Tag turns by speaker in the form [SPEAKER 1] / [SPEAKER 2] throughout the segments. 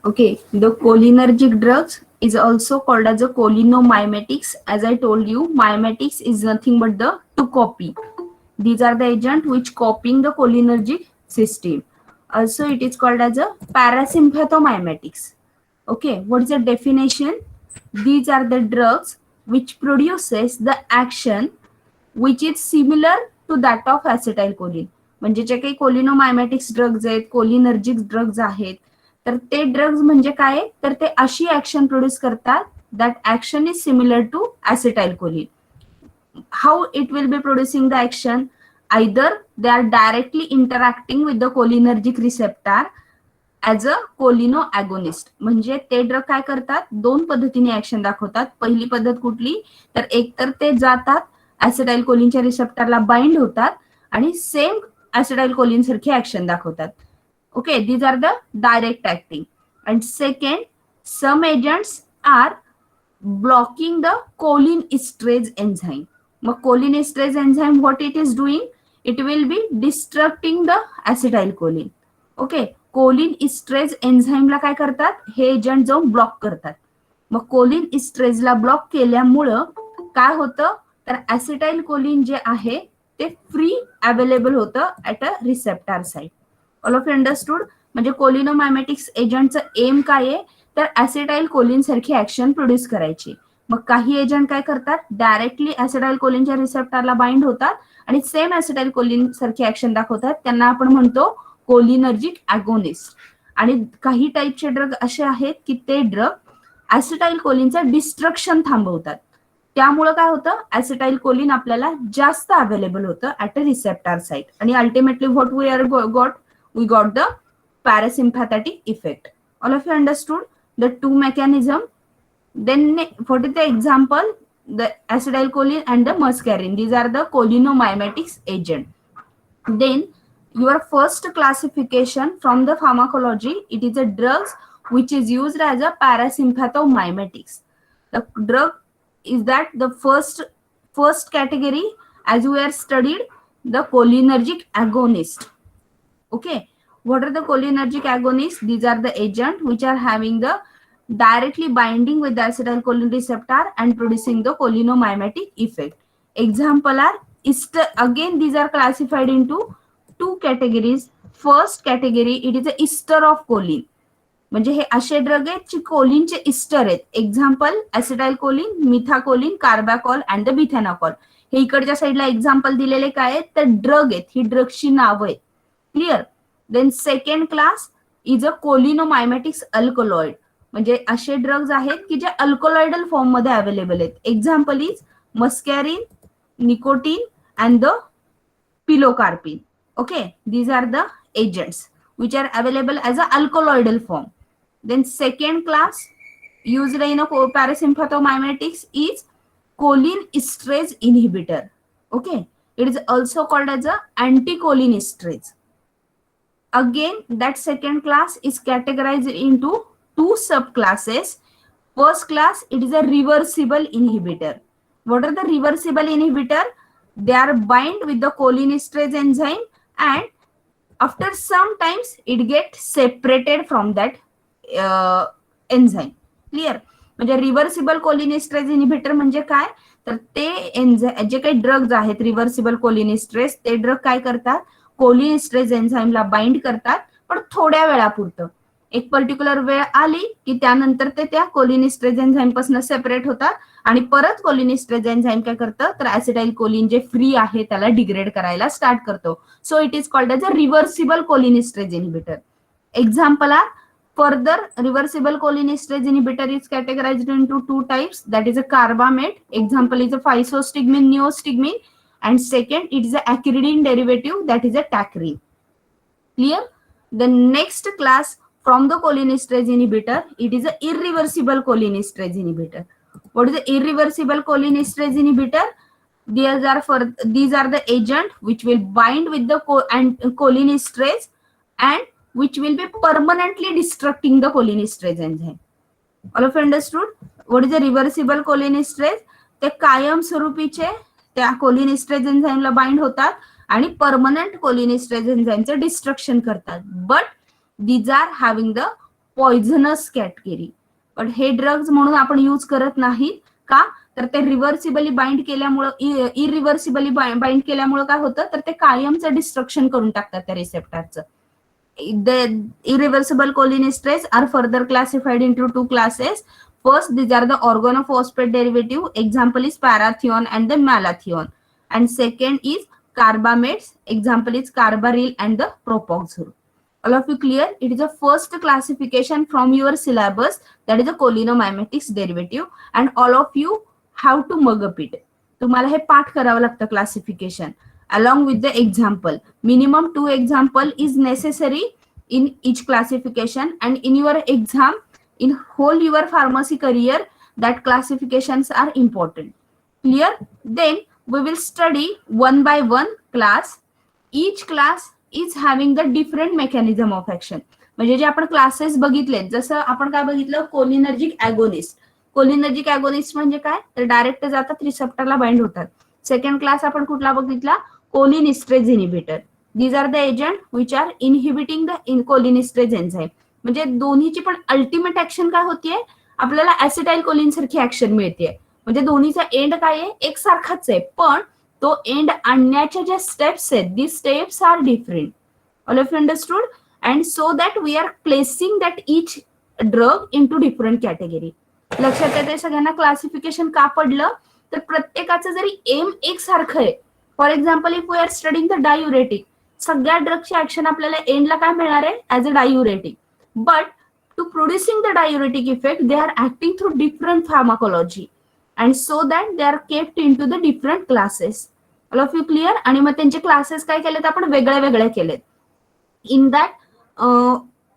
[SPEAKER 1] Okay, the cholinergic drugs is also called as a cholinomimetics. As I told you, mimetics is nothing but the to copy. These are the agent which copying the cholinergic system. Also, it is called as a parasympathomimetics. Okay, what is the definition? These are the drugs which produces the action which is similar to that of acetylcholine. म्हणजे जे काही cholinomimetics drugs आहेत, cholinergic drugs आहेत, तर ते drugs म्हणजे काय, तर ते अशी ऍक्शन प्रोड्यूस करतात that action is similar to acetylcholine. How it will be producing the action? Either they are directly interacting with the cholinergic receptor as a cholino agonist. म्हणजे ते ड्रग काय करतात, दोन पद्धतीने ऍक्शन दाखवतात. पहिली पद्धत कुठली, तर एक तर ते जातात ऍसिटाइलकोलिनच्या रिसेप्टरला बाइंड होतात आणि सेम ऍसिटाइलकोलिन सारखी ऍक्शन दाखवतात. Okay, these are the direct acting. And second, some agents are blocking the choline esterase enzyme. मग choline esterase enzyme what it is doing? It will be destructing the acetylcholine. Okay, cholinesterase एन्झाईमला काय करतात, हे agent जाऊन block करतात. मग choline इस्ट्रेजला block केल्यामुळं काय होतं, तर ऍसिटाइलकोलिन जे आहे ते फ्री अवेलेबल होतं at a receptor site. All of understood. म्हणजे कोलिनोमायमॅटिक्स एजंटचं एम काय आहे, तर ऍसिटाइलकोलिन सारखी ऍक्शन प्रोड्यूस करायची. मग काही एजंट काय करतात, डायरेक्टली ऍसिटाइलकोलिनच्या रिसेप्टरला बाइंड होतात आणि सेम ऍसिटाइलकोलिन सारखी ऍक्शन दाखवतात. त्यांना आपण म्हणतो कोलिनर्जिक अगोनिस्ट. आणि काही टाईपचे ड्रग असे आहेत की ते ड्रग ऍसिटाइलकोलिनचं डिस्ट्रक्शन थांबवतात. त्यामुळे काय होतं, ऍसिटाइलकोलिन आपल्याला जास्त अवेलेबल होतं ऍट अ रिसेप्टर साइट. आणि ultimately what we are we got the parasympathetic effect. All of you understood the two mechanism. Then what is the example? The acetylcholine and the muscarine. These are the cholinomimetics agent. Then your first classification from the pharmacology, it is a drugs which is used as a parasympathomimetics. The drug is that the first category, as we are studied, the cholinergic agonist. Okay, what are the cholinergic agonists? These are the agent which are having the directly binding with the acetylcholine receptor and producing the cholinomimetic effect. Example are again these are classified into two categories. First category, it is a ester of choline. म्हणजे हे असे drug आहेत जे कोलिनचे ester आहेत. Example acetylcholine, methacholine, carbachol and the bethanechol. हे इकडच्या साईडला एक्झाम्पल दिलेले काय आहेत, तर ड्रग आहेत, ही ड्रगची नावं आहेत. Clear. Then second class is a cholinomimetics alkaloid. म्हणजे असे ड्रग्ज आहेत की जे अल्कोलॉइडल फॉर्म मध्ये अवेलेबल आहेत. Example is muscarine, nicotine and the pilocarpine. Okay, these are the agents which are available as a alkaloidal form. Then second class used in a parasympathomimetics is choline esterase inhibitor. Okay, it is also called as a anticholine esterase. Again, that second class is categorized into two subclasses. First class, it is a reversible inhibitor. What are the reversible inhibitor? They are bind with the cholinesterase enzyme and after some times it get separated from that enzyme. Clear. म्हणजे reversible cholinesterase inhibitor म्हणजे काय, तर ते जे काही drugs आहेत reversible cholinesterase, ते drug काय करतात, कोलिनेस्ट्रेज एन्झाईमला बाइंड करतात, पण थोड्या वेळापुरतं. एक पर्टिक्युलर वेळ आली की त्यानंतर ते त्या कोलिनेस्ट्रेज एन्झाईम पासून सेपरेट होतात आणि परत कोलिनेस्ट्रेज एन्झाईम काय करतं, तर ऍसिटाइलकोलिन जे फ्री आहे त्याला डिग्रेड करायला स्टार्ट करतो. So it is called as a reversible cholinesterase inhibitor. Example are further reversible cholinesterase inhibitor is categorized into two types, that is a carbamate. Example is a physostigmine, neostigmine, and second it is a acridine derivative, that is a tacrine. Clear. The next class from the cholinesterase inhibitor, it is a irreversible cholinesterase inhibitor. What is the irreversible cholinesterase inhibitor? These are the agent which will bind with the cholinesterase and which will be permanently destructing the cholinesterase enzyme. All of you understood? What is the reversible cholinesterase? ते कायम स्वरूपीचे त्या cholinesterase एन्झाईमला bind होतात आणि permanent cholinesterase एन्झाईमचं destruction करतात. But these are having the poisonous category. पण हे drugs म्हणून आपण यूज करत नाही. का? तर ते रिव्हर्सिबली बाइंड केल्यामुळं, इरिव्हर्सिबली बाइंड केल्यामुळं काय होतं, तर ते कायमचं डिस्ट्रक्शन करून टाकतात त्या रिसेप्टरचं. The irreversible cholinesterase are further classified into two classes. First, these are the organophosphate derivative. Example is parathion and the malathion. And second is carbamates. Example is carbaryl and the propoxyl. All of you clear? It is the first classification from your syllabus, that is the cholinomimetics derivative, and all of you have to mug up it. तुम्हाला हे पाठ करावं लागतं classification along with the example. Minimum 2 example is necessary in each classification, and in your exam, in whole your pharmacy career, that classifications are important. Clear? Then we will study one by one class. Each class is having the different mechanism of action. म्हणजे जे आपण classes बघितले, जसं आपण काय बघितलं, cholinergic agonist. Cholinergic agonist म्हणजे काय, तर डायरेक्ट जातात रिसेप्टरला बाइंड होतात. सेकंड क्लास आपण कुठला बघितला, cholinesterase inhibitor. These are the agent which are inhibiting the cholinesterase enzyme. म्हणजे दोन्हीची पण अल्टिमेट ऍक्शन काय होतीये, आपल्याला ऍसिटाइल कोलिन सारखी ऍक्शन मिळते. म्हणजे दोन्हीचा एंड काय आहे, एकसारखाच आहे, पण तो एंड आणण्याच्या ज्या स्टेप्स आहेत, the steps are different. All of you understood? And so that we are placing that each drug into different category. लक्षात येते सगळ्यांना क्लासिफिकेशन का पडलं, तर प्रत्येकाचं जरी एम एकसारखं आहे. For example, if we are studying the diuretic, सगळ्या ड्रगची ऍक्शन आपल्याला एंडला काय मिळणार आहे, as a diuretic. But to producing the diuretic effect, they are acting through different pharmacology, and so that they are kept into the different classes. All of you clear? आणि मग त्यांचे classes काय केलेत आपण, वेगळे वेगळे केलेत. In that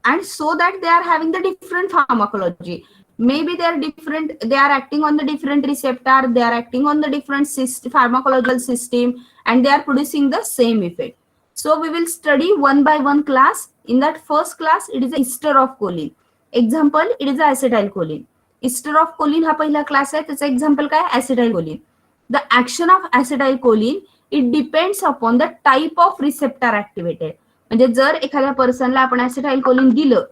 [SPEAKER 1] and so that they R having the different pharmacology. Maybe they are different, they are acting on the different receptor, they are acting on the different pharmacological system, and they are producing the same effect. So we will study one by one class. In that first class, it is ester of choline. Example, it is acetylcholine. Ester of choline हा पहिला class आहे, त्याचा example काय, acetylcholine. The action of acetylcholine, it depends upon the type of receptor activated. म्हणजे जर एखाद्या पर्सनला आपण acetylcholine दिलं,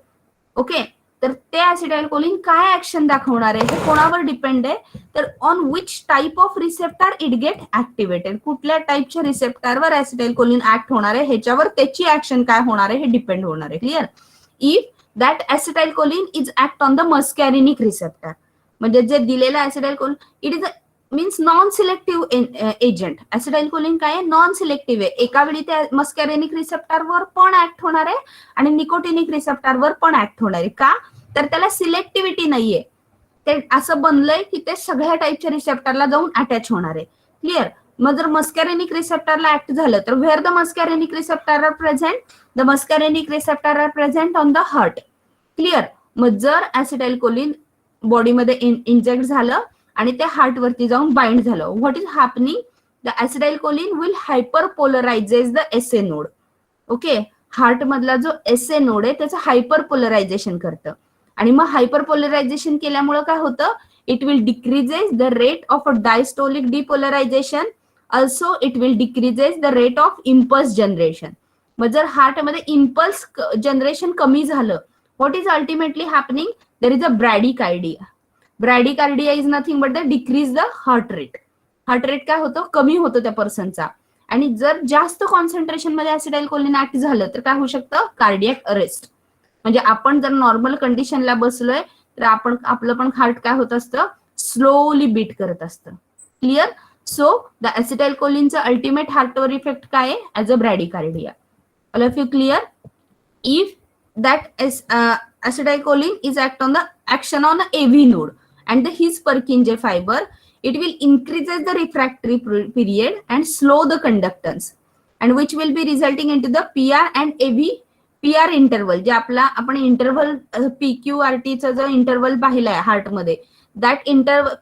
[SPEAKER 1] ओके, तर ते ऍसिटाइलकोलिन काय ऍक्शन दाखवणार आहे हे कोणावर डिपेंड आहे, तर on which type of receptor it get activated. कुठल्या टाइपच्या रिसेप्टरवर ऍसिटाइलकोलिन ऍक्ट होणार आहे ह्याच्यावर त्याची ऍक्शन काय होणार आहे हे डिपेंड होणार आहे. Clear? If that acetylcholine is act on the muscarinic receptor, म्हणजे जे दिलेलं acetylcholine, it is means non selective agent. Acetylcholine काय आहे, नॉन सिलेक्टिव्ह आहे. एका वेळी त्या मस्कॅरिनिक रिसेप्टरवर पण ऍक्ट होणार आहे आणि निकोटिनिक रिसेप्टरवर पण ऍक्ट होणार आहे. का? तर त्याला सिलेक्टिव्हिटी नाहीये. ते असं बनलंय की ते सगळ्या टाईपच्या रिसेप्टरला जाऊन अटॅच होणार आहे. क्लिअर? मग जर मस्कॅरिनिक रिसेप्टरला ऍक्ट झालं तर where the muscarinic receptor are present, the muscarinic receptor are present on the heart. Clear? मग जर ऍसिटाइलकोलिन बॉडीमध्ये इंजेक्ट झालं आणि ते हार्ट वरती जाऊन बाइंड झालं, what is happening, the acetylcholine will hyperpolarizes the SA node. Okay, heart मधला जो एसए नोड आहे त्याचं हायपरपोलरायझेशन करतं. आणि मग हायपरपोलरायझेशन केल्यामुळे काय होतं, it will decreases the rate of a diastolic depolarization. Also it will decreases the rate of impulse generation. मग जर हार्टमध्ये इम्पल्स जनरेशन कमी झालं, what is ultimately happening, there is a bradycardia. Bradycardia is nothing but the decrease the heart rate. Heart rate काय होतं, कमी होतो त्या पर्सनचा. आणि जर जास्त कॉन्सन्ट्रेशन मध्ये ऍसिटाइलकोलिन ऍक्ट झालं तर काय होऊ शकतं, कार्डियक अरेस्ट. म्हणजे आपण जर नॉर्मल कंडिशनला बसलोय तर आपण आपलं पण हार्ट काय होत असतं, स्लोली बीट करत असतं. क्लिअर? सो द ऍसिटाइलकोलिनचं अल्टिमेट हार्टवर इफेक्ट काय आहे, as a bradycardia. All of you clear? If that acetylcholine is action on the AV node and the his Purkinje fiber, it will increases the refractory period and slow the conductance, and which will be resulting into the PR and AV PR interval. जे आपला आपण interval PQRT चा जो interval पाहिलाय heart मध्ये, that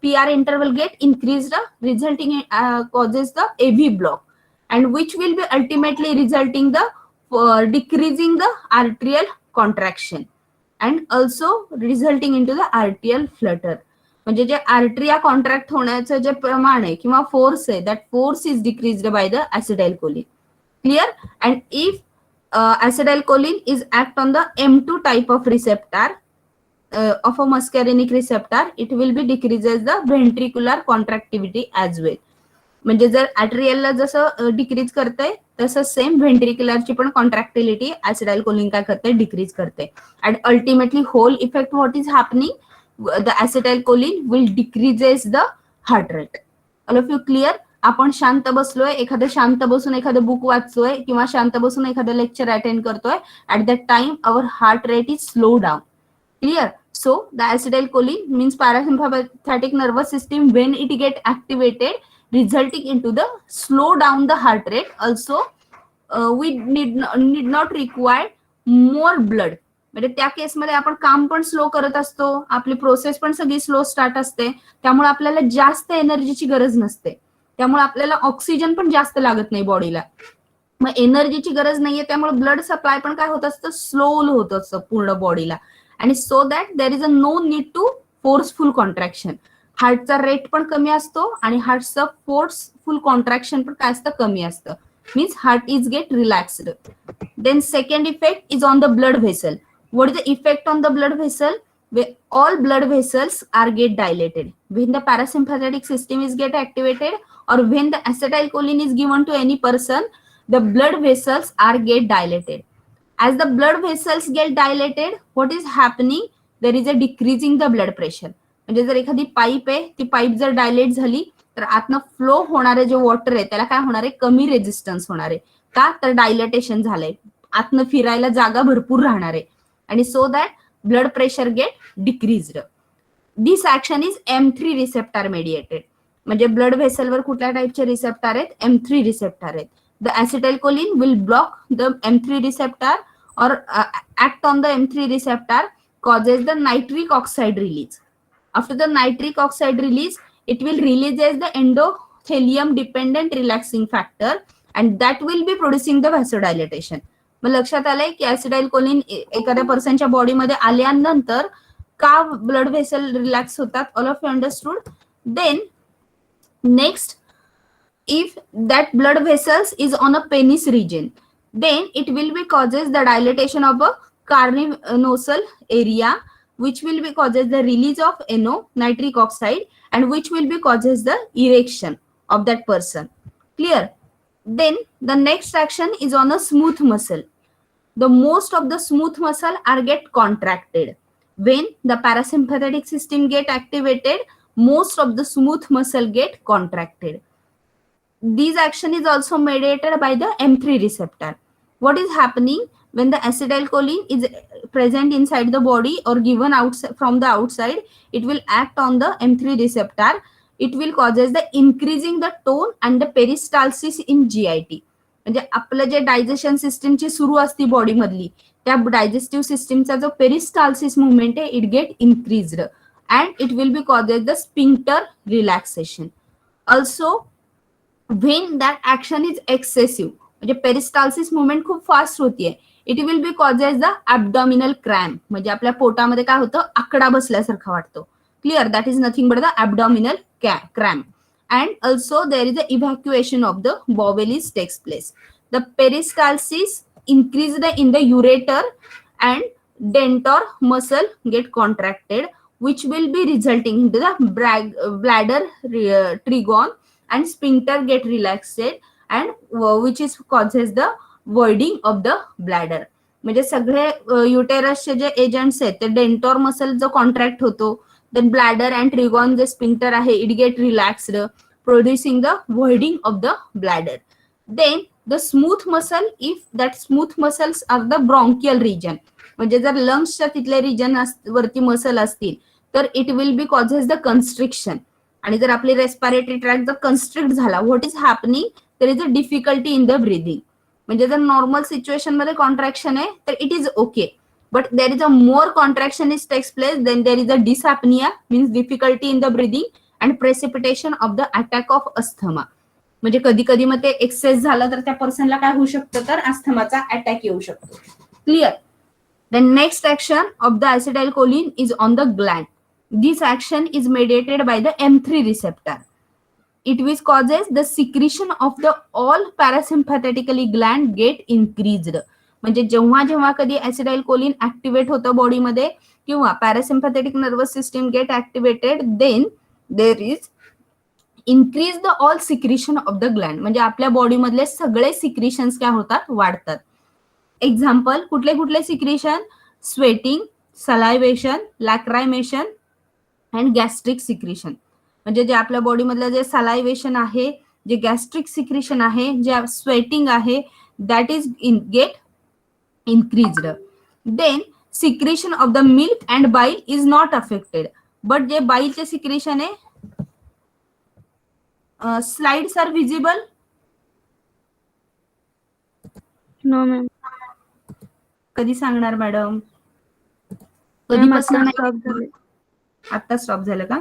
[SPEAKER 1] PR interval get increased, resulting causes the AV block, and which will be ultimately resulting the decreasing the arterial contraction and also resulting into the arterial flutter. म्हणजे जे आर्टरिया contract होण्याचं जे प्रमाण आहे किंवा force आहे, that force is decreased by the acetylcholine. Clear? And if acetylcholine is act on the M2 type of receptor, of a muscarinic receptor, it will be decreases the ventricular contractivity as well. म्हणजे जर ऍट्रियलला जसं decrease करते तसं same व्हेंट्रिक्युलरची पण कॉन्ट्रॅक्टिलिटी ऍसिडाइल choline काय करते, decrease करते. And ultimately whole effect what is happening, the acetylcholine will decreases the heart rate. All of you clear? आपण शांत बसलोय, एखादं शांत बसून एखादं बुक वाचतोय किंवा शांत बसून एखादं लेक्चर अटेंड करतोय, at that time our heart rate is slow down. Clear? So the acetylcholine means parasympathetic nervous system when it get activated, resulting into the slow down the heart rate. Also, we need not require more blood. म्हणजे त्या केसमध्ये आपण काम पण slow करत असतो, आपली process पण सगळी स्लो स्टार्ट असते, त्यामुळे आपल्याला जास्त एनर्जीची गरज नसते, त्यामुळे आपल्याला ऑक्सिजन पण जास्त लागत नाही बॉडीला. मग एनर्जीची गरज नाहीये, त्यामुळे ब्लड सप्लाय पण काय होत असतं, स्लो होत असतं पूर्ण बॉडीला. आणि so that there is a no need to forceful contraction. हार्टचा रेट पण कमी असतो आणि हार्टचं फोर्सफुल कॉन्ट्रॅक्शन पण काय असतं, कमी असतं. Means heart is get relaxed. Then second effect is on the blood vessel. What is the effect on the blood vessel? All blood vessels are get dilated when the parasympathetic system is get activated, or when the acetylcholine is given to any person, the blood vessels are get dilated. As the blood vessels get dilated, what is happening? There is a decreasing the blood pressure. म्हणजे जर एखादी pipe आहे, ती pipe जर dilate झाली तर आतनं flow होणारे जे वॉटर आहे त्याला काय होणार आहे, कमी रेजिस्टन्स होणार आहे. का तर डायलेटेशन झालंय, आतनं फिरायला जागा भरपूर राहणार आहे, आणि so that blood pressure get decreased. This action is M3 receptor mediated. म्हणजे ब्लड व्हेसलवर कुठल्या टाइपचे रिसेप्टर आहेत, M3 रिसेप्टर आहेत. The acetylcholine will block the M3 receptor or act on the M3 receptor, causes the nitric oxide release. After the nitric oxide release, it will releases the endothelium dependent relaxing factor, and that will be producing the vasodilatation. मग लक्षात आलंय की ऍसिडाइल choline एखाद्या पर्सनच्या बॉडीमध्ये आल्यानंतर का blood vessel relax होतात. All of you understood? Then next, if that blood vessels is on a penis region, then it will be causes the dilatation of a carninosal area, which will be causes the release of NO, nitric oxide, and which will be causes the erection of that person. Clear? Then the next action is on a smooth muscle. The most of the smooth muscle are get contracted. When the parasympathetic system get activated, most of the smooth muscle get contracted. This action is also mediated by the M3 receptor. What is happening when the acetylcholine is present inside the body or given out from the outside? It will act on the M3 receptor. It will causes the increasing the tone and the peristalsis in GIT. म्हणजे आपलं जे digestion सिस्टीमची सुरू असती body मधली, त्या digestive सिस्टीमचा जो पेरिस्टाल्सिस मुवमेंट आहे, it get increased and it will be causes the sphincter relaxation. Also when that action is excessive, म्हणजे पेरिस्टाल्सिस मुवमेंट खूप फास्ट होतीये, it will be causes the abdominal cramp. म्हणजे आपल्या पोटामध्ये काय होतं, आकडा बसल्यासारखा वाटतो. Clear? That is nothing but the abdominal cramp. And also there is the evacuation of the bowels takes place. The peristalsis increased in the ureter and dentor muscle get contracted, which will be resulting into the bladder trigone, and sphincter get relaxed, and which is causes the voiding of the bladder. म्हणजे सगळे युटेरसचे जे agents आहेत ते डेंटॉर muscle जो contract होतो, then bladder and trigone the sphincter आहे, it get relaxed, producing the voiding of the bladder. Then the smooth muscle, if that smooth muscles are the bronchial region, म्हणजे जर लंग्सच्या तिथले रिजन वरती muscle असतील तर it will be causes the constriction. आणि जर आपली रेस्पिरेटरी ट्रॅक जर कन्स्ट्रिक्ट झाला, what is happening, there is a difficulty in the breathing. म्हणजे जर नॉर्मल सिच्युएशन मध्ये कॉन्ट्रॅक्शन आहे तर it is okay, but there is a more contraction is takes place, then there is a dyspnea, means difficulty in the breathing, and precipitation of the attack of asthma. म्हणजे कधी कधी मग ते access झालं तर त्या पर्सनला काय होऊ शकतं, तर अस्थमाचा अटॅक येऊ शकतो. Clear? The next action of the acetylcholine is on the gland. This action is mediated by the M3 receptor. It which causes the secretion of the all parasympathetically gland get increased. म्हणजे जेव्हा जेव्हा कधी ऍसिडाइल choline activate होतं बॉडीमध्ये, किंवा parasympathetic nervous system get activated, then there is increase the all secretion of the gland. म्हणजे आपल्या बॉडीमधले सगळे सिक्रिशन्स काय होतात, वाढतात. एक्झाम्पल कुठले कुठले secretion, sweating, salivation, lacrimation and gastric secretion. म्हणजे जे आपल्या बॉडीमधलं जे सलायवेशन आहे, जे गॅस्ट्रिक सिक्रिशन आहे, जे स्वेटिंग आहे, that is get increased. Then secretion of the milk and bile is not affected. But जे बाईलचे सिक्रिशन आहे, slides are visible?
[SPEAKER 2] No ma'am.
[SPEAKER 1] कधी सांगणार मॅडम? कधीपासून
[SPEAKER 2] स्टॉप झाले.
[SPEAKER 1] आता स्टॉप झालं का?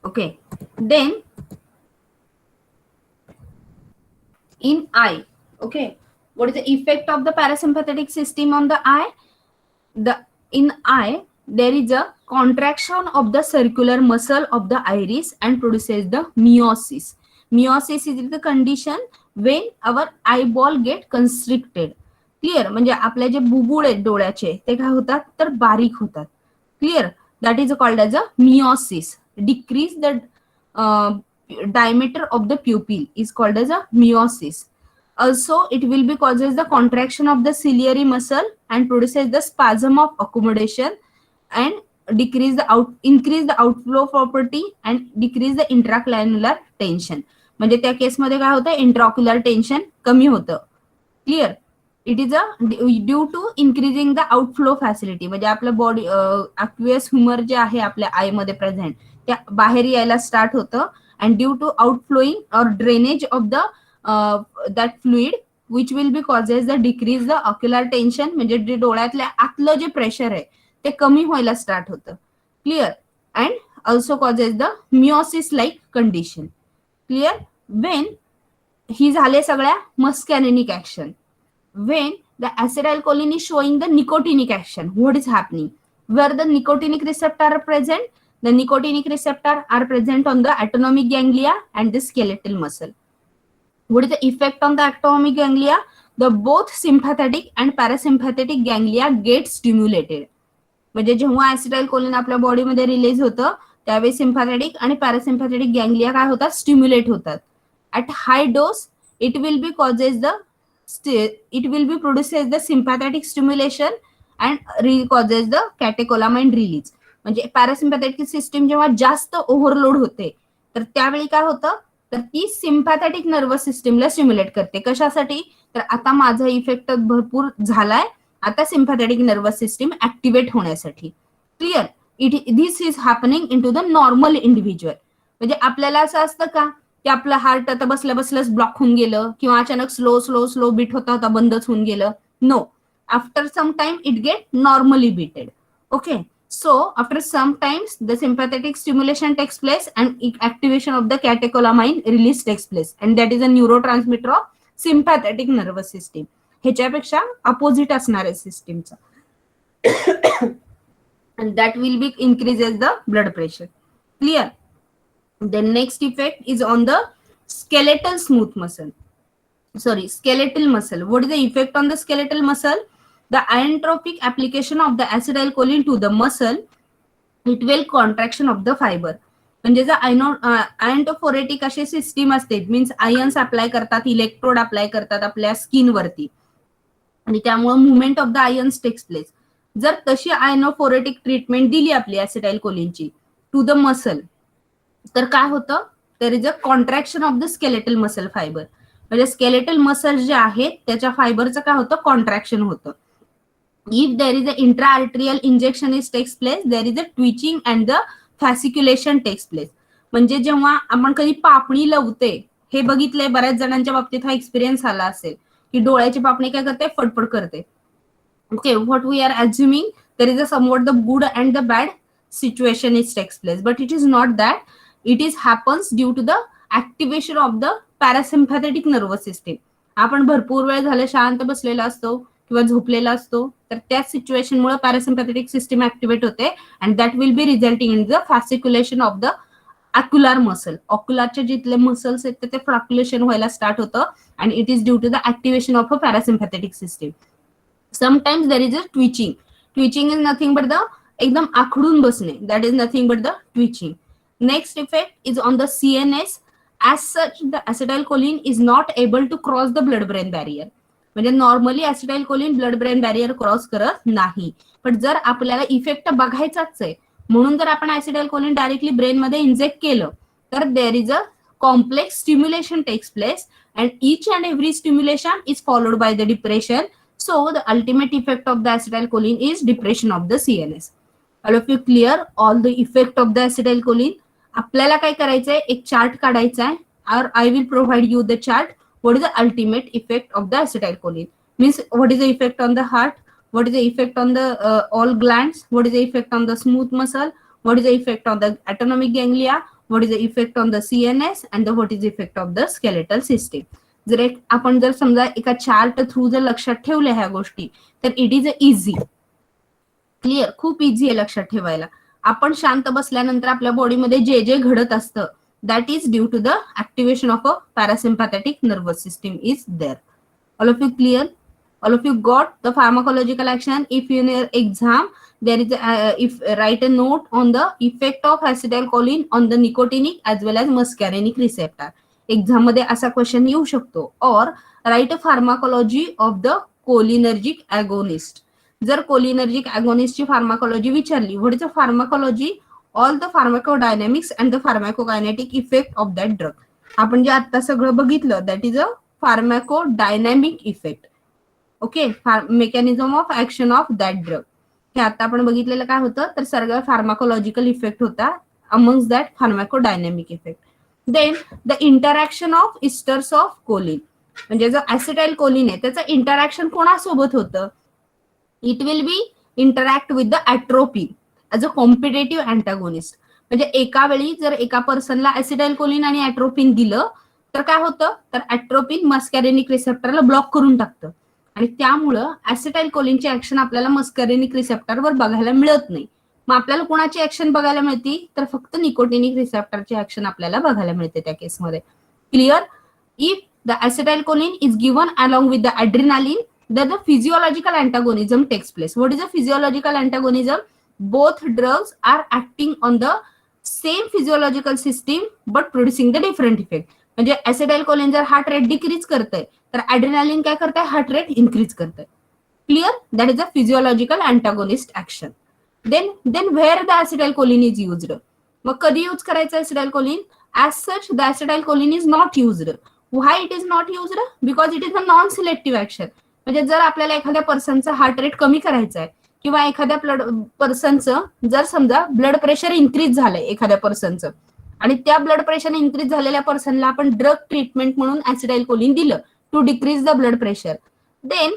[SPEAKER 1] Okay, then in eye, okay, what is the effect of the parasympathetic system on the eye? In eye there is a contraction of the circular muscle of the iris and produces the miosis. Miosis is the condition when our eyeball get constricted. Clear? म्हणजे आपले जे बुबुळ आहेत डोळ्याचे ते काय होतात तर बारीक होतात. Clear? That is called as a meiosis. Decrease the diameter of the pupil is called as a meiosis. Also, it will be causes the contraction of the ciliary muscle and produces the spasm of accommodation and increase the outflow property and decrease the intracranial tension. म्हणजे त्या केसमध्ये काय होतं, intraocular tension कमी होतं. Clear? It is a due to increasing the outflow facility. म्हणजे आपलं body अक्वियस humour जे आहे आपल्या आय मध्ये प्रेझेंट त्या बाहेर यायला स्टार्ट होतं. And due to outflowing or drainage of the that fluid which will be causes the decrease the ocular tension. म्हणजे जे डोळ्यातल्या आतलं जे प्रेशर आहे ते कमी व्हायला स्टार्ट होतं. Clear? And also causes the meiosis like condition. Clear? When he झाले सगळ्या मस्कॅनिनिक action. When the acetylcholine is showing the nicotinic action, what is happening? Where the nicotinic receptor are present? The nicotinic receptor are present on the autonomic ganglia and the skeletal muscle. What is the effect on the autonomic ganglia? The both sympathetic and parasympathetic ganglia get stimulated. म्हणजे जेव्हा ऍसिटाइलकोलिन आपल्या बॉडीमध्ये release होतं त्यावेळी sympathetic आणि parasympathetic ganglia काय होतात, stimulate होतात. At high dose it will be causes the it will be produces the sympathetic stimulation and causes the catecholamine release. म्हणजे पॅरासिम्पॅथेटिक सिस्टीम जेव्हा जास्त ओव्हरलोड होते तर त्यावेळी काय होतं तर ती सिम्पॅथेटिक नर्वस सिस्टीमला स्टिम्युलेट करते. कशासाठी? तर आता माझा इफेक्ट भरपूर झालाय, आता सिम्पॅथेटिक नर्वस सिस्टीम ऍक्टिव्हेट होण्यासाठी. Clear? This is happening into the normal individual. म्हणजे आपल्याला असं असतं का की आपलं हार्ट आता बसल्या बसल्याच ब्लॉक होऊन गेलं किंवा अचानक स्लो स्लो स्लो बीट होता होता बंदच होऊन गेलं? No. After some time it get normally beated. Okay. So after some times the sympathetic stimulation takes place and activation of the catecholamine release takes place and that is a neurotransmitter of sympathetic nervous system. ह्याच्यापेक्षा opposite असणार आहे सिस्टीमचा. and that will be increases the blood pressure. Clear? The next effect is on the skeletal smooth muscle. Skeletal muscle. What is the effect on the skeletal muscle? The inotropic application of the acetylcholine to the muscle, it will contraction of the fiber. म्हणजे जर आयनोफोरेटिक अशी system असते, means ions apply करतात, electrode apply करतात आपल्या skin वरती आणि त्यामुळे movement of the ions takes place. जर तशी आयनोफोरेटिक ट्रीटमेंट दिली आपली ऍसिटाइलकोलिनची टू द मसल तर काय होतं, there is a contraction of the skeletal muscle fibre. म्हणजे स्केलेटल मसल जे आहेत त्याच्या फायबरचं काय होतं, कॉन्ट्रॅक्शन होतं. If there is a intraarterial injection is takes place, there is a twitching and the fasciculation takes place. म्हणजे जेव्हा आपण कधी पापणी लवते, हे बघितलंय बऱ्याच जणांच्या बाबतीत हा एक्सपिरियन्स आला असेल की डोळ्याची पापणी काय करते, फडफड करते. Okay, what we are assuming there is a somewhat the good and the bad situation is takes place, but it is not that. It is happens due to the activation of the parasympathetic nervous system. आपण भरपूर वेळ झाले शांत बसलेला असतो किंवा झोपलेला असतो, तर त्या सिच्युएशनमुळे पॅरासिम्पॅथेटिक सिस्टीम ऍक्टिव्हेट होते and that will be resulting in the fasciculation of the ocular muscle. ऑक्युलरचे जिथले मसल्स आहेत ते फ्लॅक्युलेशन व्हायला स्टार्ट होतं and it is due to the activation of a parasympathetic system. Sometimes there is a twitching. Twitching is nothing but the एकदम आखडून बसणे, that is nothing but the twitching. Next effect is on the CNS. As such, the acetylcholine is not able to cross the blood brain barrier. म्हणजे normally acetylcholine blood brain barrier cross करत नाही. पण जर आपल्याला effect बघायचाच आहे म्हणून जर आपण ऍसिटाइलकोलिन डायरेक्टली ब्रेन मध्ये इंजेक्ट केलं तर there is a complex stimulation takes place and each and every stimulation is followed by the depression. So the ultimate effect of the acetylcholine is depression of the CNS. All of you clear all the effect of the acetylcholine. आपल्याला काय करायचंय, एक chart काढायचा आहे, or I will provide you the chart. What is the ultimate effect of the acetylcholine? Means what is the effect on the heart? What is the effect on the all glands? What is the effect on the smooth muscle? What is the effect on the autonomic ganglia? What is the effect on the CNS? And what is the effect of the skeletal system? जर आपण जर समजा एका chart through जर लक्षात ठेवल्या ह्या गोष्टी तर इट इज इझी. क्लिअर, खूप इझी आहे लक्षात ठेवायला. आपण शांत बसल्यानंतर आपल्या बॉडीमध्ये जे जे घडत असतं that is due to the activation of a parasympathetic nervous system is there. All of you clear? All of you got the pharmacological action? If in your exam there is if write a note on the effect of acetylcholine on the nicotinic as well as muscarinic receptor. Exam मध्ये असा question येऊ शकतो. Or write a pharmacology of the cholinergic agonist. जर cholinergic अगोनिस्टची pharmacology विचारली, what is a pharmacology, all the pharmacodynamics and the pharmacokinetic effect of that drug. आपण जे आता सगळं बघितलं that is a pharmacodynamic effect. Okay, mechanism of action of that drug. हे आता आपण बघितलेलं काय होतं तर सगळं फार्माकोलॉजिकल इफेक्ट होता amongst that pharmacodynamic effect. Then the interaction of esters of choline. म्हणजे जो ऍसिटाइल कोलिन आहे त्याचं इंटरॅक्शन कोणासोबत होतं, it will be interact with the atropine as a competitive antagonist. म्हणजे एका वेळी जर एका पर्सनला ऍसिटाइलकोलिन आणि ऍट्रोपिन दिलं तर काय होतं तर ऍट्रोपिन मस्कॅरेनिक रिसेप्टरला ब्लॉक करून टाकतं आणि त्यामुळं ऍसिटाइलकोलिनची ऍक्शन आपल्याला मस्कॅरेनिक रिसेप्टरवर बघायला मिळत नाही. मग आपल्याला कोणाची ऍक्शन बघायला मिळते तर फक्त निकोटिनिक रिसेप्टरची ऍक्शन आपल्याला बघायला मिळते त्या केसमध्ये. Clear? If the acetylcholine is given along with the adrenaline then the physiological antagonism takes place. What is a physiological antagonism? Both drugs are acting on the same physiological system but producing the different effect. म्हणजे ऍसिटाइलकोलिन जर heart rate decrease करतंय तर adrenaline काय करतंय, heart rate increase करतंय. Clear? That is a physiological antagonist action. Then where the acetylcholine is used. मग कधी use करायचं acetylcholine? As such the acetylcholine is not used. Why it is not used? Because it is a non selective action. म्हणजे जर आपल्याला एखाद्या पर्सनचा heart rate कमी करायचा आहे किंवा एखाद्या पर्सनचं जर समजा ब्लड प्रेशर इन्क्रीज झालंय एखाद्या पर्सनचं आणि त्या ब्लड प्रेशर इन्क्रीज झालेल्या पर्सनला आपण ड्रग ट्रीटमेंट म्हणून ऍसिटाइलकोलिन दिलं to decrease the blood pressure, then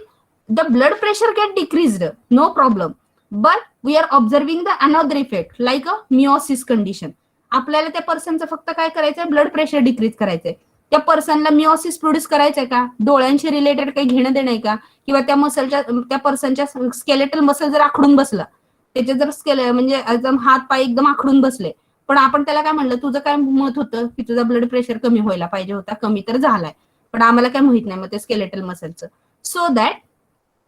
[SPEAKER 1] the blood pressure get decreased, no problem. But we are observing the another effect like a miosis condition. आपल्याला त्या पर्सनचं फक्त काय करायचंय, ब्लड प्रेशर डिक्रीज करायचंय. त्या पर्सनला मिओसिस प्रोड्यूस करायचंय का, डोळ्यांशी रिलेटेड काही घेणं देणं आहे का, किंवा त्या मसलच्या त्या पर्सनच्या स्केलेटल मसल जर आखडून बसला, त्याचे जर म्हणजे एकदम हात पाय एकदम आखडून बसले, पण आपण त्याला काय म्हणलं, तुझं काय मत होतं की तुझा ब्लड प्रेशर कमी व्हायला पाहिजे होता, कमी तर झालाय, पण आम्हाला काय माहित नाही मग ते स्केलेटल मसलचं. So that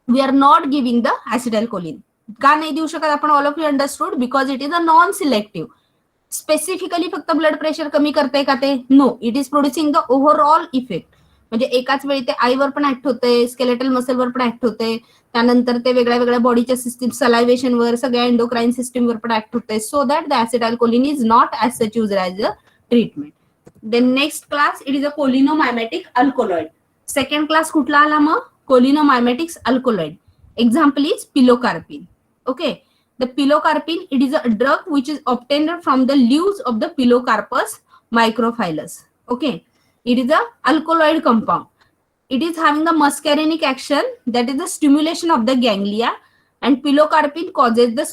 [SPEAKER 1] we are not giving the acetylcholine. का नाही देऊ शकत आपण? All of you understood, because it is a non selective. Specifically फक्त ब्लड प्रेशर कमी करते का ते? No, it is producing the overall effect. म्हणजे एकाच वेळी ते आईवर पण ऍक्ट होते, स्केलेटल मसलवर पण ऍक्ट होते, त्यानंतर ते वेगळ्या वेगळ्या बॉडीच्या सिस्टीम, सलायवेशनवर, सगळ्या एंडोक्राईन सिस्टीमवर पण ऍक्ट होते. So that the acetylcholine is not as such used as a treatment. Then next class it is a cholinomimetic alkaloid. Second class कुठला आला मग? Cholinomimetics alkaloid. Example is pilocarpine. Okay, the pilocarpine, it is a drug which is obtained from the leaves of the Pilocarpus microphyllus. Okay, it is a alkaloid compound. It is having the muscarinic action, that is the stimulation of the ganglia, and pilocarpine causes the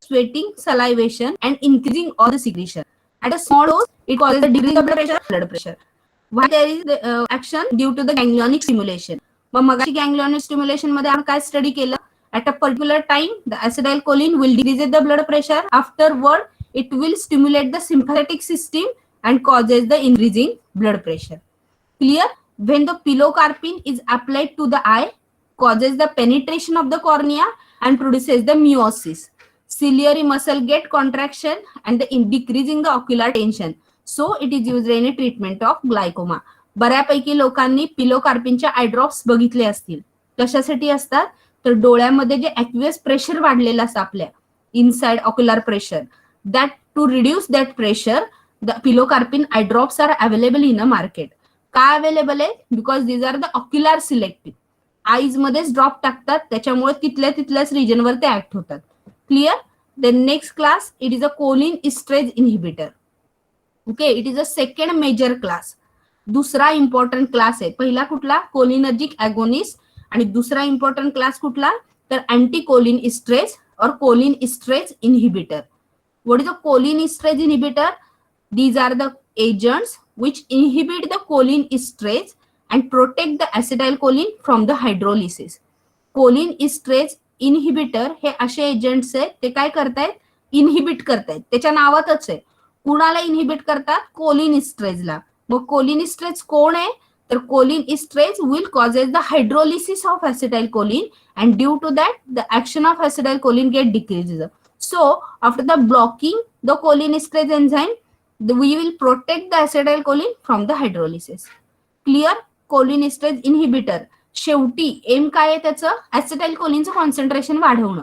[SPEAKER 1] sweating, salivation, and increasing all the secretion. At a small dose, it causes a decrease of blood pressure. Why there is the action due to the ganglionic stimulation. मग मगाशी ganglionic stimulation मध्ये आपण काय study केलं? At a particular time, the acetylcholine will decrease the blood pressure. Afterward, it will stimulate the sympathetic system and causes the increasing blood pressure. Clear? When the pilocarpine is applied to the eye, causes the penetration of the cornea and produces the miosis. Ciliary muscle get contraction and the decreasing the ocular tension. So it is used in a treatment of glaucoma. बऱ्यापैकी लोकांनी पिलोकार्पिनच्या eye drops बघितले असतील. कशासाठी असतात? तर डोळ्यामध्ये जे aqueous pressure वाढलेलं असतं आपल्या inside ocular pressure, that to reduce that pressure the pilocarpine eye drops are available in a market. का अवेलेबल आहे? Because these are the ocular selective. Eyes मध्येच ड्रॉप टाकतात, त्याच्यामुळे तिथल्याच रिजनवर ते ऍक्ट होतात. Clear? Then next class, it is a choline esterase inhibitor. Okay, it is a second major class. दुसरा इम्पॉर्टंट क्लास आहे. पहिला कुठला? Cholinergic agonist. आणि दुसरा इम्पॉर्टंट क्लास कुठला? तर anti choline esterase or choline esterase inhibitor. What is a choline esterase inhibitor? These are the agents which inhibit the choline estrase and protect the acetylcholine from the hydrolysis. Choline estrase inhibitor हे असे agents आहेत, ते काय करतायत? Inhibit करतायत. त्याच्या नावातच आहे. कुणाला इनहिबिट करतात? कोलिन इस्ट्रेजला. मग कोलिन इस्ट्रेज कोण आहे? तर choline esterase will causes the hydrolysis of acetylcholine and due to that the action of acetylcholine get decreases. So after the blocking the choline estrase enzyme, we will protect the acetylcholine from the hydrolysis. Clear? Choline estrase inhibitor शेवटी M काय आहे त्याचं? ऍसिटाइलकोलिनचं concentration वाढवणं.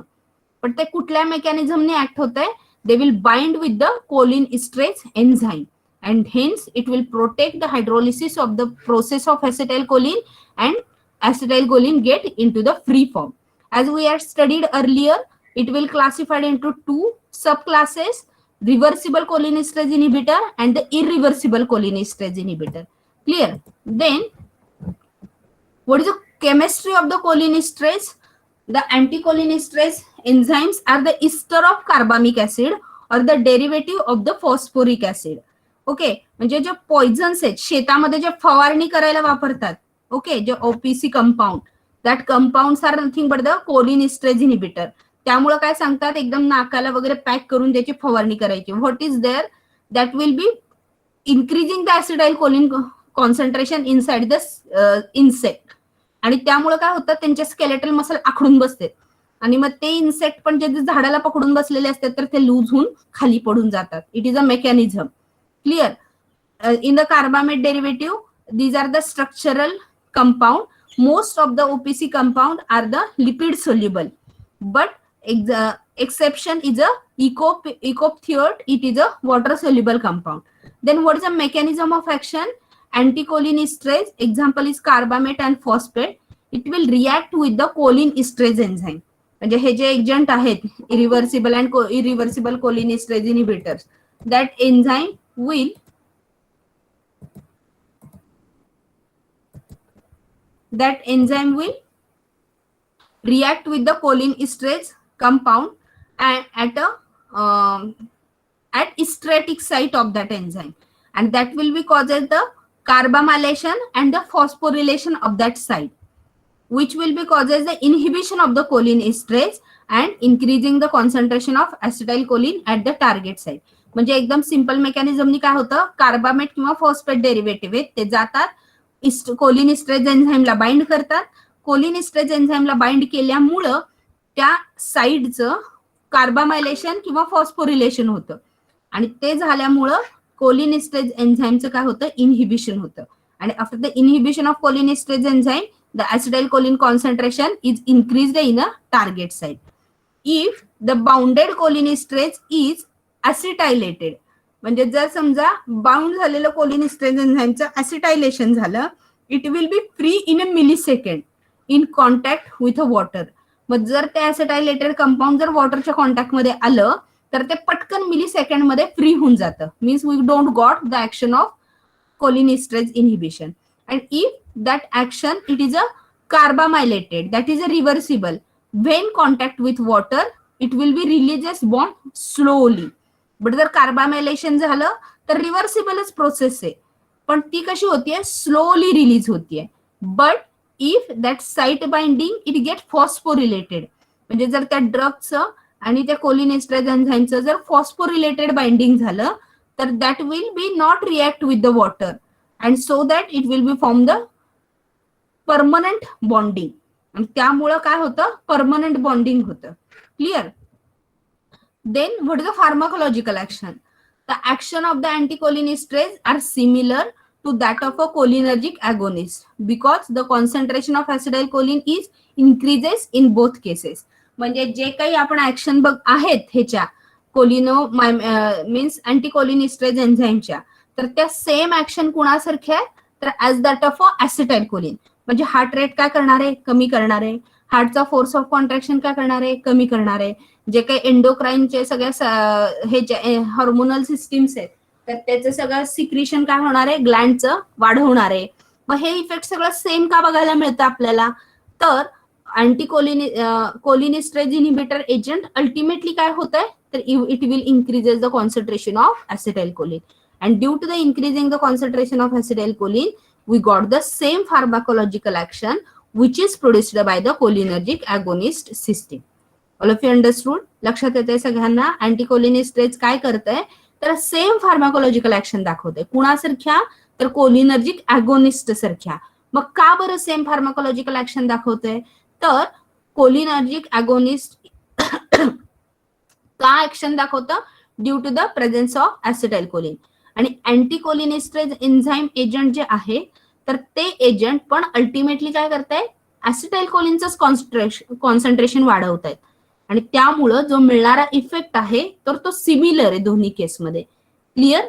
[SPEAKER 1] पण ते कुठल्या मेकॅनिझमने act होत आहे? They will bind with the choline esterase enzyme and hence it will protect the hydrolysis of the process of acetylcholine and acetylcholine get into the free form. As we had studied earlier, it will classified into two subclasses: reversible cholinesterase inhibitor and the irreversible cholinesterase inhibitor. Clear? Then what is the chemistry of the cholinesterase? The anticholinesterase enzymes are the ester of carbamic acid or the derivative of the phosphoric acid. Okay, म्हणजे जे पॉइझन्स आहेत शेतामध्ये जे फवारणी करायला वापरतात, okay, जे OPC compound, that compounds are nothing but the cholinesterase inhibitor. त्यामुळे काय सांगतात? एकदम नाकाला वगैरे पॅक करून त्याची फवारणी करायची. What is there? That will be increasing the acetylcholine concentration inside the insect. आणि त्यामुळे काय होतं? त्यांचे स्केलेटल मसल आखडून बसते आणि मग ते इन्सेक्ट पण जे झाडाला पकडून बसलेले असतात तर ते लूज होऊन खाली पडून जातात. It is a mechanism. Clear? In the carbamate derivative, these are the structural compound. Most of the OPC compound are the lipid soluble, but exception is a ecophthiot. It is a water soluble compound. Then what is the mechanism of action? Anticholinesterase, example is carbamate and phosphate. It will react with the cholinesterase enzyme. म्हणजे हे जे agent आहेत irreversible and irreversible cholinesterase inhibitors, that enzyme will react with the cholinesterase compound and at strategic site of that enzyme, and that will be causes the carbamylation and the phosphorylation of that site, which will be causes the inhibition of the cholinesterase and increasing the concentration of acetylcholine at the target site. म्हणजे एकदम simple मेकॅनिझमनी काय होतं? Carbamate किंवा phosphate derivative आहेत ते जातात cholinesterase एन्झाइमला bind करतात. Cholinesterase एन्झाइमला bind केल्यामुळं त्या साइडचं कार्बामायलेशन किंवा फॉस्फोरिलेशन होतं आणि ते झाल्यामुळं कोलिनेस्ट्रेज एन्झाइमचं काय होतं? इनहिबिशन होतं. आणि after the inhibition of cholinesterase enzyme, the acetylcholine concentration is increased in a target site. If the bounded cholinesterase is acetylated, म्हणजे जर समजा बाउंड झालेलं कोलिनेस्ट्रेज एन्झाइमचं ऍसिटायलेशन झालं, it will B free in a millisecond in contact with a water. मग जर ते ऍसिटायलेटेड compound जर वॉटरच्या contact मध्ये आलं तर ते पटकन मिलीसेकंड मध्ये फ्री होऊन जातं. Means we don't got the action of cholinesterase inhibition. And if that action, it is a carbamylated, that is a reversible. When contact with water, it will B releases bond slowly. But जर कार्बामेलेशन झालं तर रिव्हर्सिबलच process आहे, पण ती कशी होतीये, slowly release होतीये. But if that site binding it get phosphorylated, म्हणजे जर त्या ड्रगचं आणि त्या कोलिनेस्टरेज एन्झाईमचं जर फॉस्फोरिलेटेड बाइंडिंग झालं तर that will be not react with the water and so that it will B form the permanent bonding. आणि त्यामुळं काय होतं, परमनंट बॉन्डिंग होतं. Clear? Then what is the pharmacological action? The action of the anticholinesterase are similar to that of a cholinergic agonist because the concentration of acetylcholine is increases in both cases. म्हणजे जे काही आपण action बघ आहेत ह्याच्या कोलिनो means अँटीकोलिनिस्ट्रेज एन्झाईमच्या, तर त्या same action कुणासारख्या आहे, तर ऍज दॅट ऑफ ऍसिटाइलकोलिन. म्हणजे हार्ट रेट काय करणार आहे, कमी करणार आहे. हार्टचा फोर्स ऑफ कॉन्ट्रॅक्शन काय करणार आहे, कमी करणार आहे. जे काही एंडोक्राईनचे सगळ्या हे जे हॉर्मोनल सिस्टीम्स आहेत तर त्याचं सगळं सिक्रिशन काय होणार आहे, ग्लँडचं वाढवणार आहे. मग हे इफेक्ट सगळं सेम का बघायला मिळतं आपल्याला, तर कोलिनिस्ट्रेज इनहिबिटर एजंट अल्टिमेटली काय होत आहे, तर it will increases the concentration of acetylcholine and due to the increasing the concentration of acetylcholine we got the same pharmacological action which is produced by the cholinergic agonist system. All of you understood? लक्षात येते सगळ्यांना? अँटीकोलिनिस्ट्रेज काय करतंय, तर same pharmacological action दाखवते. कुणासारख्या, तर cholinergic agonist सारख्या. मग का बरं सेम फार्माकोलॉजिकल ऍक्शन दाखवते, तर कोलिनर्जिक अगोनिस्ट का ऍक्शन दाखवतं, due to the presence of acetylcholine. आणि अँटीकोलिनिस्ट्रेज एन्झाईम एजंट जे आहे तर ते एजंट पण अल्टिमेटली काय करतायत, ऍसिटाइलकोलिनच कॉन्सन्ट्रेशन वाढवत आहेत. आणि त्यामुळं जो मिळणारा इफेक्ट आहे तर तो सिमिलर आहे दोन्ही केसमध्ये. Clear?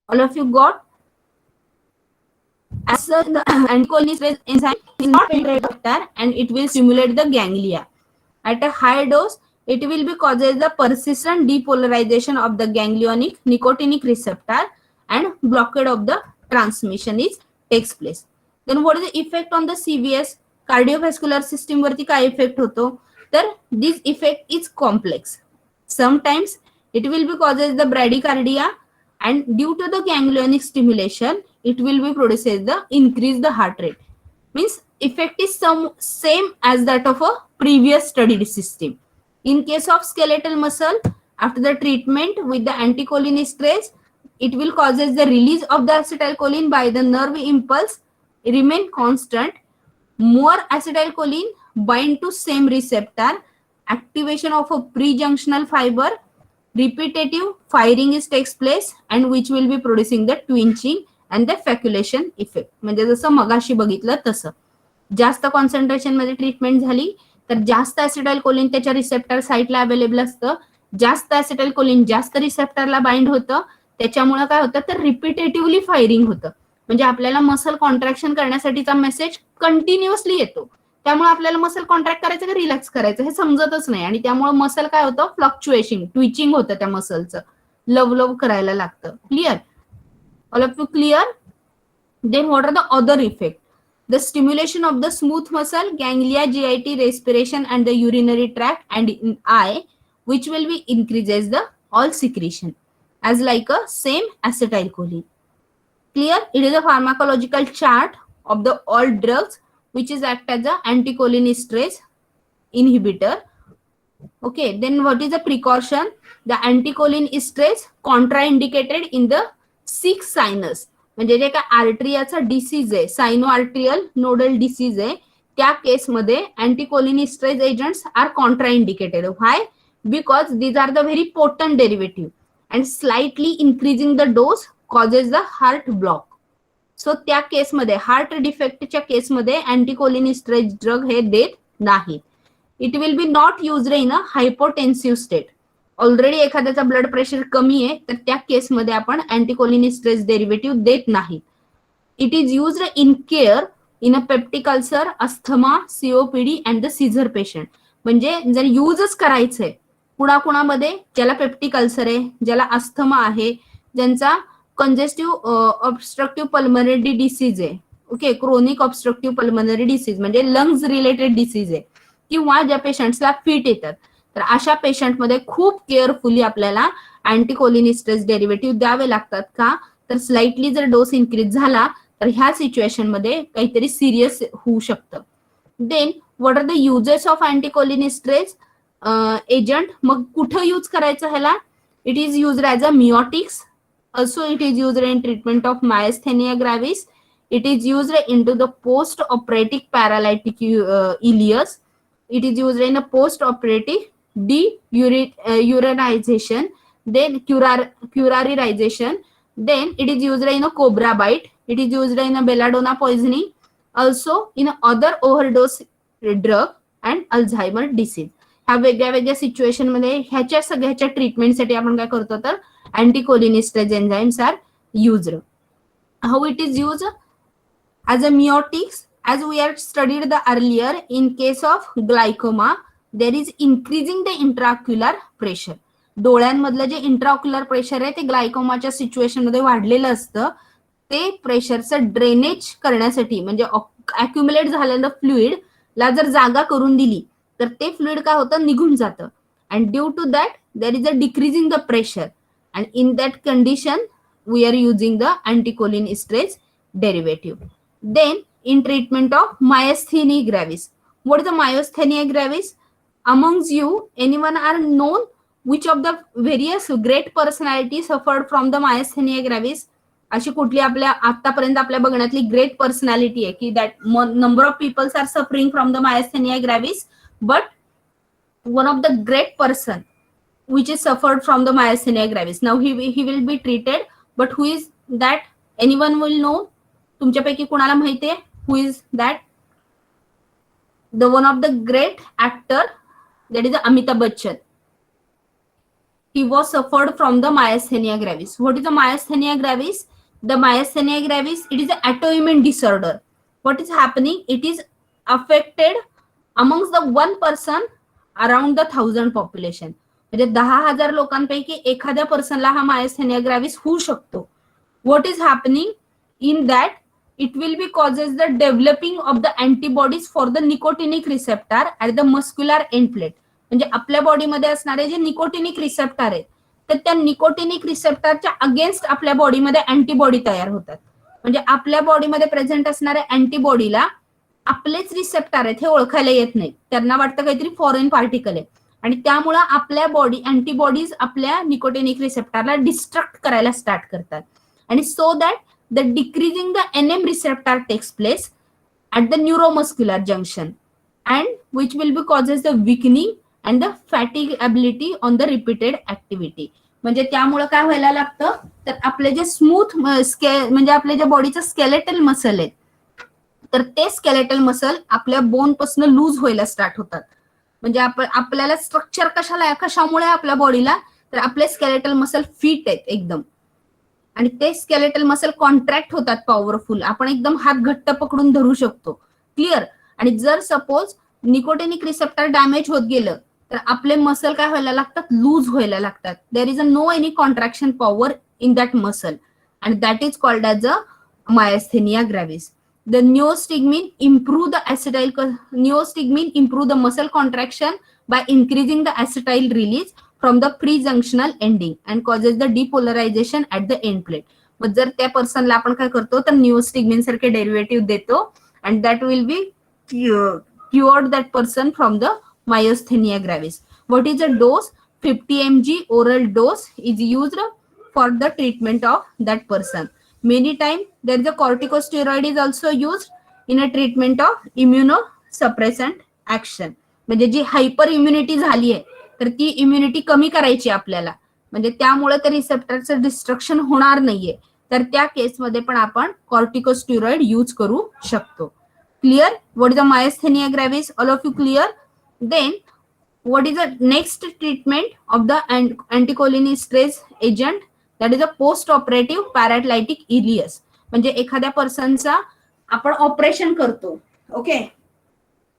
[SPEAKER 1] All of you got? As the anticholinesterase enzyme is not penetrator and it will stimulate the ganglia. At a high dose, it will be causes the persistent depolarization of the ganglionic nicotinic receptor and blockade of the transmission is takes place. Then what is the effect on the CVS? Cardiovascular system वरती काय effect होतो, तर this effect is complex. Sometimes it will be causes the bradycardia and due to the ganglionic stimulation it will be produces the increase the heart rate. Means effect is same as that of a previous studied system. In case of skeletal muscle, after the treatment with the anticholinesterase, it will causes the release of the acetylcholine by the nerve impulse remain constant. More acetylcholine bind to same receptor, activation of a prejunctional fiber, repetitive firing is takes place and which will be producing the twinching and the fasciculation effect. म्हणजे जसं मगाशी बघितलं तसं जास्त concentration मध्ये treatment झाली तर जास्त ऍसिटाइलकोलिन त्याच्या रिसेप्टर साईटला अवेलेबल असतं, जास्त ऍसिटाइलकोलिन जास्त रिसेप्टरला बाइंड होतं, त्याच्यामुळे काय होतं तर रिपिटेटिव्हली फायरिंग होतं. म्हणजे आपल्याला मसल कॉन्ट्रॅक्शन करण्यासाठीचा मेसेज कंटिन्युअसली येतो. त्यामुळे आपल्याला मसल कॉन्ट्रॅक्ट करायचं का रिलॅक्स करायचं हे समजतच नाही आणि त्यामुळे मसल काय होतं, फ्लक्च्युएशन ट्विचिंग होतं, त्या मसलचं लव करायला लागतं. Clear? All of you clear? Then what are the other effects? The stimulation of the smooth muscle, ganglia, GIT, respiration and the urinary tract and in eye, which will be increases the all secretion as like a same acetylcholine. Clear? It is a pharmacological chart of the all drugs which is act as a anticholinesterase inhibitor. Okay, then what is the precaution? The anticholinesterase contraindicated in the 6 sinus, म्हणजे जे काय आर्ट्रियाचा disease आहे, सायनो arterial nodal disease आहे, त्या केसमध्ये anticholinesterase agents are contraindicated. Why? Because these are the very potent derivative and slightly increasing the dose causes the heart block. So त्या केसमध्ये heart डिफेक्टच्या केसमध्ये अँटीकोलिनिस्ट्रेज ड्रग हे देत नाहीत. It will be not used in a hypotensive state. Already एखाद्याचा blood pressure कमी आहे तर त्या केसमध्ये आपण अँटीकोलिनिस्ट्रेज डेरिव्हेटिव्ह देत नाही. It is used in care in a peptic ulcer, asthma, COPD and the seizure patient. म्हणजे जर युजच करायचंय कुणाकुणामध्ये, ज्याला पेप्टिक अल्सर आहे, ज्याला अस्थमा आहे, ज्यांचा कंजेस्टिव्ह ऑब्स्ट्रक्टिव्ह पल्मनरी डिसीज आहे. Okay, chronic obstructive pulmonary disease म्हणजे लंग्स रिलेटेड डिसीज आहे, किंवा ज्या पेशंट्सला फिट येतात, तर अशा पेशंटमध्ये खूप केअरफुली आपल्याला अँटीकोलिनिस्ट्रेस डेरिव्हेटिव्ह द्यावे लागतात. का तर स्लाइटली जर डोस इन्क्रीज झाला तर ह्या सिच्युएशन मध्ये काहीतरी सिरियस होऊ शकतं. Then what are the uses of anticholinesterase agent? मग कुठं यूज करायचं ह्याला? It is used as a miotics. Also, it is used in treatment of myasthenia gravis. It is used into the post-operative paralytic ileus. It is used in a post-operative deurinization, then curarization. Then it is used in a cobra bite. It is used in a belladonna poisoning. Also in other overdose drug and Alzheimer disease. ह्या वेगळ्या वेगळ्या situation मध्ये ह्याच्या सगळ्याच्या ट्रीटमेंटसाठी आपण काय करतो तर anticholinesterase enzymes are used. How it is used? As a meiotics, as we had studied the earlier, in case of glaucoma, there is increasing the intraocular pressure. डोळ्यांमधलं जे इंट्राऑक्युलर प्रेशर आहे ते ग्लायकोमाच्या सिच्युएशन मध्ये वाढलेलं असतं. ते प्रेशरचं ड्रेनेज करण्यासाठी म्हणजे accumulate झालेलं फ्लुइड ला जर जागा करून दिली तर ते फ्लुइड काय होतं, निघून जातं. And due to that there is a decreasing the pressure. And in that condition, we are using the anticholinesterase derivative. Then, in treatment of myasthenia gravis, what is the myasthenia gravis? Amongst you, anyone are known which of the various great personalities suffered from the myasthenia gravis? अशी कुठली आपल्या आतापर्यंत आपल्या बघण्यातली great personality आहे की that number of peoples are suffering from the myasthenia gravis, but one of the great person which is suffered from the myasthenia gravis. Now he will be treated, but who is that? Anyone will know? तुमच्यापैकी कुणाला माहिती आहे who is that? The one of the great actor, that is Amitabh Bachchan. He was suffered from the myasthenia gravis. What is the myasthenia gravis? The myasthenia gravis, it is an autoimmune disorder. What is happening? It is affected amongst the one person around the 1,000 population. म्हणजे 10,000 लोकांपैकी एखाद्या पर्सनला हा myasthenia ग्रॅव्हिस होऊ शकतो. What is happening in that? It will be causes the developing of the antibodies for the nicotinic receptor at the muscular end plate. म्हणजे आपल्या बॉडीमध्ये असणारे जे निकोटिनिक रिसेप्टर आहेत तर त्या निकोटिनिक रिसेप्टरच्या अगेन्स्ट आपल्या बॉडीमध्ये अँटीबॉडी तयार होतात. म्हणजे आपल्या बॉडीमध्ये प्रेझेंट असणाऱ्या अँटीबॉडीला आपलेच रिसेप्टर आहेत हे ओळखायला येत नाही. त्यांना वाटतं काहीतरी फॉरेन पार्टिकल आहे आणि त्यामुळे आपल्या बॉडी अँटीबॉडीज आपल्या निकोटिनिक रिसेप्टरला डिस्ट्रक्ट करायला स्टार्ट करतात. आणि so that the decreasing the NM receptor takes place at the neuromuscular junction and which will be causes the weakening and the fatigability on the repeated activity. म्हणजे त्यामुळे काय व्हायला लागतं तर आपले जे स्मूथ म्हणजे आपल्या ज्या बॉडीचं स्केलेटल मसल आहे तर ते स्केलेटल मसल आपल्या बोन पासून लूज व्हायला स्टार्ट होतात. म्हणजे आपल्याला स्ट्रक्चर कशामुळे आपल्या बॉडीला तर आपले स्केलेटल मसल फिट आहेत एकदम आणि ते स्केलेटल मसल कॉन्ट्रॅक्ट होतात पॉवरफुल. आपण एकदम हात घट्ट पकडून धरू शकतो. क्लिअर? आणि जर सपोज निकोटिनिक रिसेप्टर डॅमेज होत गेलं तर आपले मसल काय व्हायला लागतात, लूज व्हायला लागतात. There is a no any contraction power in that muscle and that is called as a myasthenia gravis. The neostigmine improve the muscle contraction by increasing the acetyl release from the prejunctional ending and causes the depolarization at the end plate. मग जर त्या पर्सनला आपण काय करतो तर निओस्टिग्मिन सारखे derivative देतो and that will be cured that person from the myasthenia gravis. What is the dose? 50 mg oral dose is used for the treatment of that person. Many times there is a corticosteroid is also used in a treatment of immunosuppressant action. म्हणजे जी hyper immunity झाली आहे तर ती immunity कमी करायची आपल्याला, म्हणजे त्यामुळे त्या रिसेप्टरचं डिस्ट्रक्शन होणार नाहीये, तर त्या केसमध्ये पण आपण कॉर्टिकोस्टेरॉइड यूज करू शकतो. Clear? What is the myasthenia gravis? All of you clear? Then what is the next treatment of the anticholinesterase agent? That is a post operative paralytic ileus. म्हणजे एखाद्या पर्सनचा आपण ऑपरेशन करतो. Okay,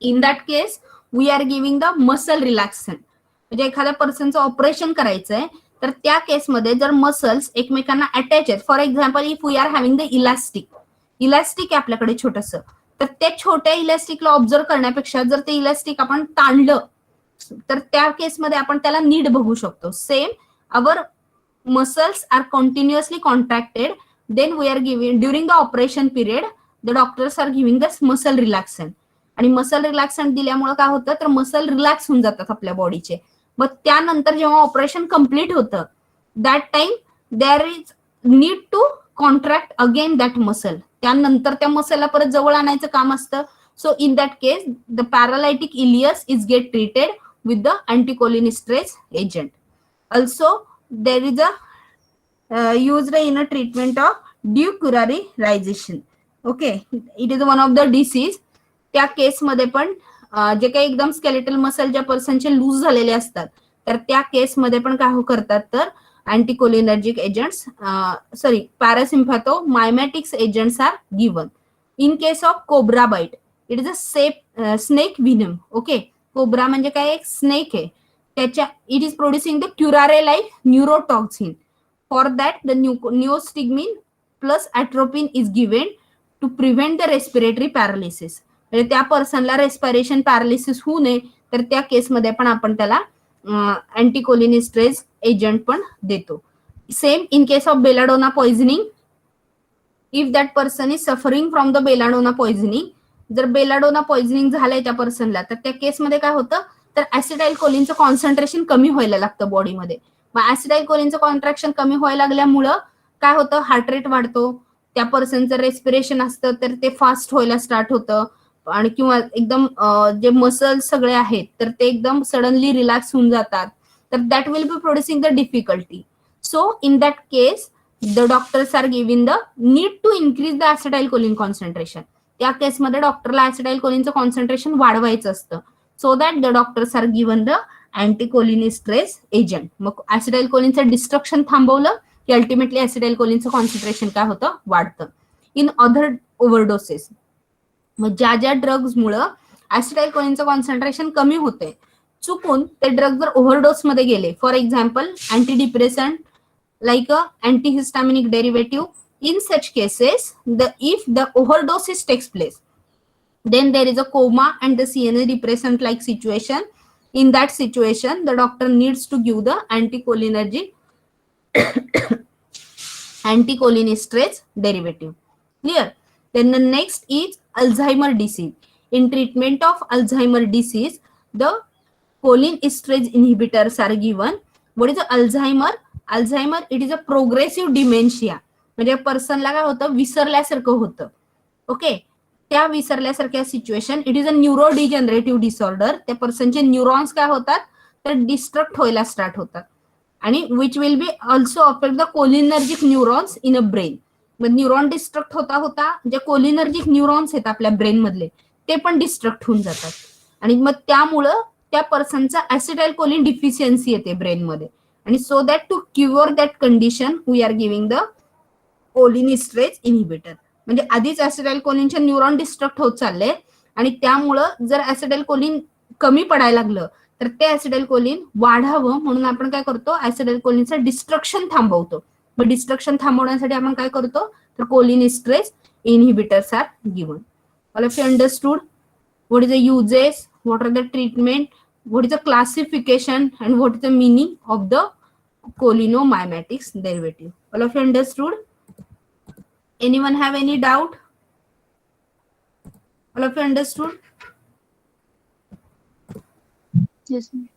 [SPEAKER 1] in that case we are giving the muscle relaxant. म्हणजे एखाद्या पर्सनचं operation करायचंय तर त्या केसमध्ये जर मसल्स एकमेकांना अटॅच आहेत, for example if we are having the elastic आहे आपल्याकडे छोटस, तर त्या छोट्या इलास्टिकला ऑब्झर्व करण्यापेक्षा जर ते इलास्टिक आपण ताणलं तर त्या केसमध्ये आपण त्याला नीड बघू शकतो. Same our muscles are continuously contracted, then we are giving during the operation period the doctors are giving the muscle relaxant. आणि मसल रिलॅक्संट दिल्यामुळे काय होतं तर मसल रिलॅक्स होऊन जातात आपल्या बॉडीचे. मग त्यानंतर जेव्हा ऑपरेशन कम्प्लीट होतं that time there is need to contract again that muscle. त्यानंतर त्या मसलला परत जवळ आणायचं काम असतं. So in that case the paralytic ileus is get treated with the anticholinesterase agent. Also, there is a used in a treatment of decurarization. Okay, it is one of the disease. त्या केसमध्ये पण जे काही एकदम skeletal muscle ज्या पर्सनचे loose झालेले असतात तर त्या केसमध्ये पण काय करतात तर anticholinergic agents parasympathomimetics agents are given. In case of cobra bite it is a snake venom. Okay, cobra म्हणजे काय एक स्नेक आहे, त्याच्या it is producing the curare like neurotoxin. For that the neostigmine plus atropine is given to prevent the respiratory paralysis. म्हणजे त्या पर्सनला respiration paralysis होऊ नये तर त्या केसमध्ये पण आपण त्याला अँटीकोलिनिस्ट्रेज एजंट पण देतो. Same in case of belladonna poisoning, if that person is suffering from the belladonna poisoning, जर बेलाडोना पॉइझनिंग झालंय त्या पर्सनला तर त्या केसमध्ये काय होतं तर ऍसिटाइल कोलिनचं कॉन्सन्ट्रेशन कमी व्हायला लागतं बॉडीमध्ये. मग ऍसिटाइल कोलिनचं कॉन्ट्रॅक्शन कमी व्हायला लागल्यामुळं काय होतं हार्ट रेट वाढतो, त्या पर्सनचं रेस्पिरेशन असतं तर ते फास्ट व्हायला स्टार्ट होतं आणि किंवा एकदम जे मसल्स सगळे आहेत तर ते एकदम सडनली रिलॅक्स होऊन जातात. तर that will be producing the difficulty. So in that case the doctors are giving the need to increase the acetyl choline concentration. त्या केसमध्ये डॉक्टरला ऍसिटाइल कोलिनचं कॉन्सन्ट्रेशन वाढवायचं असतं. So that the doctors are given the anticholinesterase agent. मग acetyl कोलिनचं destruction थांबवलं की ultimately ऍसिटाइल कोलिनचं कॉन्सन्ट्रेशन काय होतं वाढतं. इन अदर ओव्हरडोसेस, मग ज्या ज्या ड्रग्जमुळं ऍसिटाइल कोलिनचं कॉन्सन्ट्रेशन कमी होते चुकून ते ड्रग जर ओव्हरडोस मध्ये गेले, for example anti depressant like a antihistaminic derivative, in such cases if the overdoses takes place then there is a coma and the CNS depressant like situation. In that situation the doctor needs to give the anticholinesterase derivative. Clear? Then the next is Alzheimer disease. In treatment of Alzheimer disease the cholinesterase inhibitors are given. What is the Alzheimer? Alzheimer it is a progressive dementia. म्हणजे पर्सनला काय होतं विसरल्यासारखं होतं. Okay, त्या विसरल्यासारख्या situation it is a neuro degenerative disorder. त्या पर्सनचे न्यूरॉन्स काय होतात तर डिस्ट्रक्ट व्हायला स्टार्ट होतात आणि which will B also affect the cholinergic neurons in a brain. मग न्यूरॉन डिस्ट्रक्ट होता होता जे कोलिनर्जिक न्यूरॉन्स आहेत आपल्या ब्रेन मधले ते पण डिस्ट्रक्ट होऊन जातात आणि मग त्यामुळं त्या पर्सनचा ऍसिटाइल कोलिन डिफिशियन्सी येते ब्रेनमध्ये. आणि so that to cure that condition we are giving the cholinesterase inhibitor. म्हणजे आधीच ऍसिटाइल कोलिनचे न्यूरॉन डिस्ट्रक्ट होत चालले आणि त्यामुळं जर ऍसिटाइल कोलिन कमी पडायला लागलं तर ते ऍसिटाइल कोलिन वाढावं म्हणून आपण काय करतो ऍसिटाइल कोलिनचं डिस्ट्रक्शन थांबवतो. मग डिस्ट्रक्शन थांबवण्यासाठी आपण काय करतो तर cholinesterase inhibitors are given. All of you understood what is the uses, what are the treatment, what is the classification and what is the meaning of the cholinomimetics derivative. All of you understood? Anyone have any doubt? All of you understood?
[SPEAKER 2] Yes, ma'am.